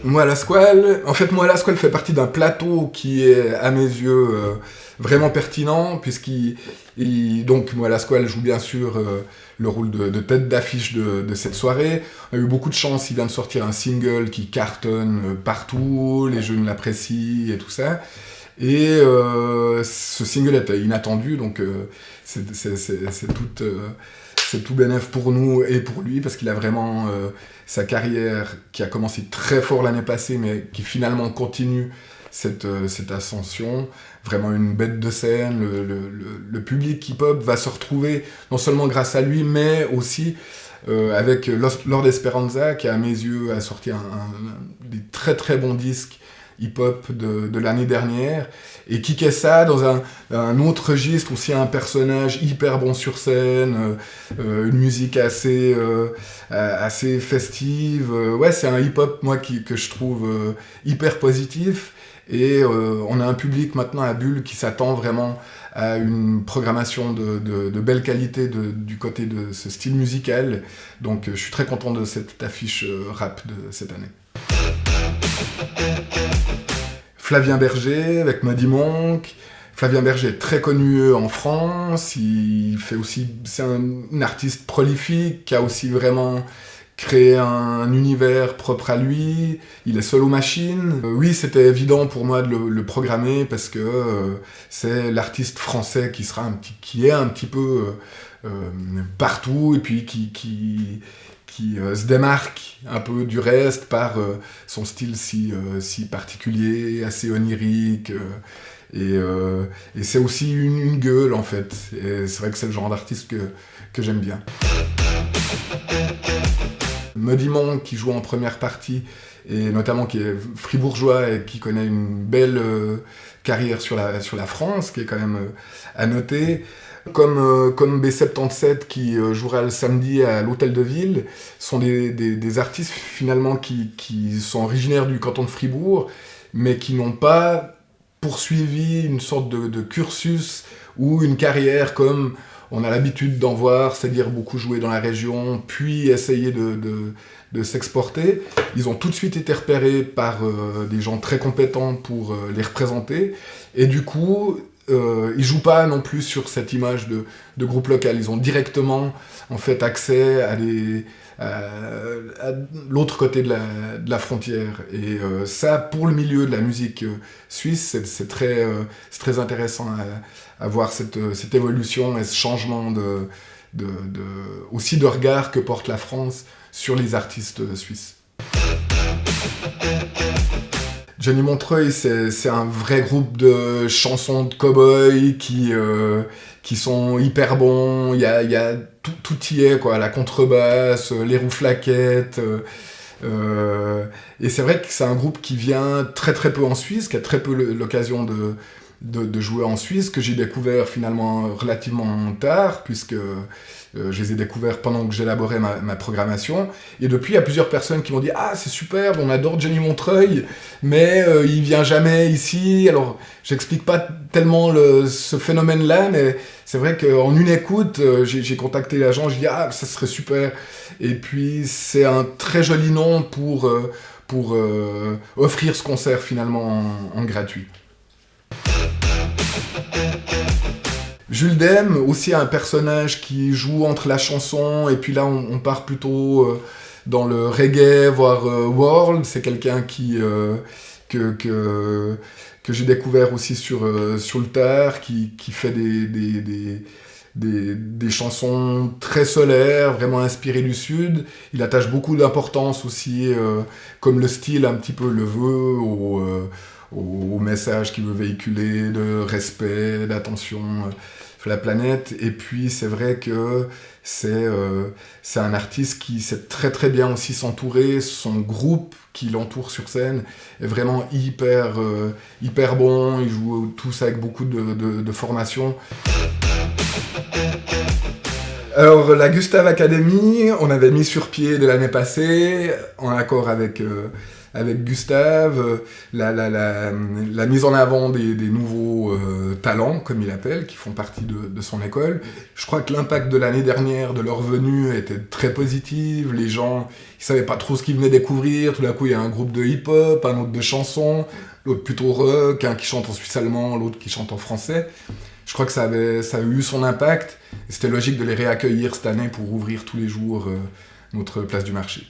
Moelle à Squale, en fait, Moelle à Squale fait partie d'un plateau qui est, à mes yeux, vraiment pertinent, donc Moelle à Squale joue bien sûr le rôle de tête d'affiche de cette soirée. On a eu beaucoup de chance, il vient de sortir un single qui cartonne partout, les jeunes l'apprécient et tout ça. Et ce single était inattendu, donc c'est tout bénef pour nous et pour lui, parce qu'il a vraiment sa carrière qui a commencé très fort l'année passée, mais qui finalement continue cette ascension. Vraiment une bête de scène. Le public hip-hop va se retrouver non seulement grâce à lui, mais aussi avec Lord Esperanza, qui à mes yeux a sorti des très très bons disques hip-hop de l'année dernière, et qui ça dans un autre registre, aussi un personnage hyper bon sur scène, une musique assez festive. Ouais, c'est un hip-hop, moi, que je trouve hyper positif, et on a un public maintenant à Bulle qui s'attend vraiment à une programmation de belle qualité du côté de ce style musical, donc je suis très content de cette affiche rap de cette année. Flavien Berger avec Muddy Monk. Flavien Berger est très connu en France, c'est un artiste prolifique qui a aussi vraiment créé un univers propre à lui. Il est seul aux machines. Oui, c'était évident pour moi de le programmer parce que c'est l'artiste français qui est un petit peu partout, et puis qui se démarque un peu du reste par son style si particulier, assez onirique, et c'est aussi une gueule en fait, et c'est vrai que c'est le genre d'artiste que j'aime bien. Muddy Monk, qui joue en première partie, et notamment qui est fribourgeois et qui connaît une belle carrière sur la France, qui est quand même à noter. Comme B77 qui jouera le samedi à l'Hôtel de Ville, sont des artistes finalement qui sont originaires du canton de Fribourg, mais qui n'ont pas poursuivi une sorte de cursus ou une carrière comme on a l'habitude d'en voir, c'est-à-dire beaucoup jouer dans la région, puis essayer de s'exporter. Ils ont tout de suite été repérés par des gens très compétents pour les représenter, et du coup, ils jouent pas non plus sur cette image de groupe local. Ils ont directement en fait accès à l'autre côté de la frontière. Et ça, pour le milieu de la musique suisse, c'est très intéressant à voir cette évolution et ce changement aussi de regard que porte la France sur les artistes suisses. Johnny Montreuil, c'est un vrai groupe de chansons de cow-boy qui sont hyper bons. Il y a tout y est, quoi. La contrebasse, les rouflaquettes. Et c'est vrai que c'est un groupe qui vient très très peu en Suisse, qui a très peu l'occasion de jouer en Suisse, que j'ai découvert finalement relativement tard, puisque je les ai découverts pendant que j'élaborais ma programmation. Et depuis, il y a plusieurs personnes qui m'ont dit « Ah, c'est superbe, on adore Johnny Montreuil, mais il vient jamais ici. » Alors, j'explique pas tellement ce phénomène-là, mais c'est vrai qu'en une écoute, j'ai contacté l'agent, j'ai dit « Ah, ça serait super. » Et puis, c'est un très joli nom pour offrir ce concert finalement en gratuit. Jules Dem, aussi un personnage qui joue entre la chanson, et puis là on part plutôt dans le reggae, voire world. C'est quelqu'un que j'ai découvert aussi sur le tard, qui fait des chansons très solaires, vraiment inspirées du Sud. Il attache beaucoup d'importance aussi, comme le style un petit peu le veut, au message qu'il veut véhiculer, de respect, d'attention sur la planète. Et puis c'est vrai que c'est un artiste qui sait très très bien aussi s'entourer. Son groupe qui l'entoure sur scène est vraiment hyper bon. Ils jouent tous avec beaucoup de formation. Alors la Gustave Academy, on avait mis sur pied de l'année passée, en accord avec avec Gustave, la mise en avant des nouveaux talents, comme il appelle, qui font partie de son école. Je crois que l'impact de l'année dernière, de leur venue, était très positif. Les gens, ils savaient pas trop ce qu'ils venaient découvrir. Tout d'un coup, il y a un groupe de hip-hop, un autre de chansons, l'autre plutôt rock, un qui chante en suisse-allemand, l'autre qui chante en français. Je crois que ça a eu son impact. Et c'était logique de les réaccueillir cette année pour ouvrir tous les jours notre place du marché.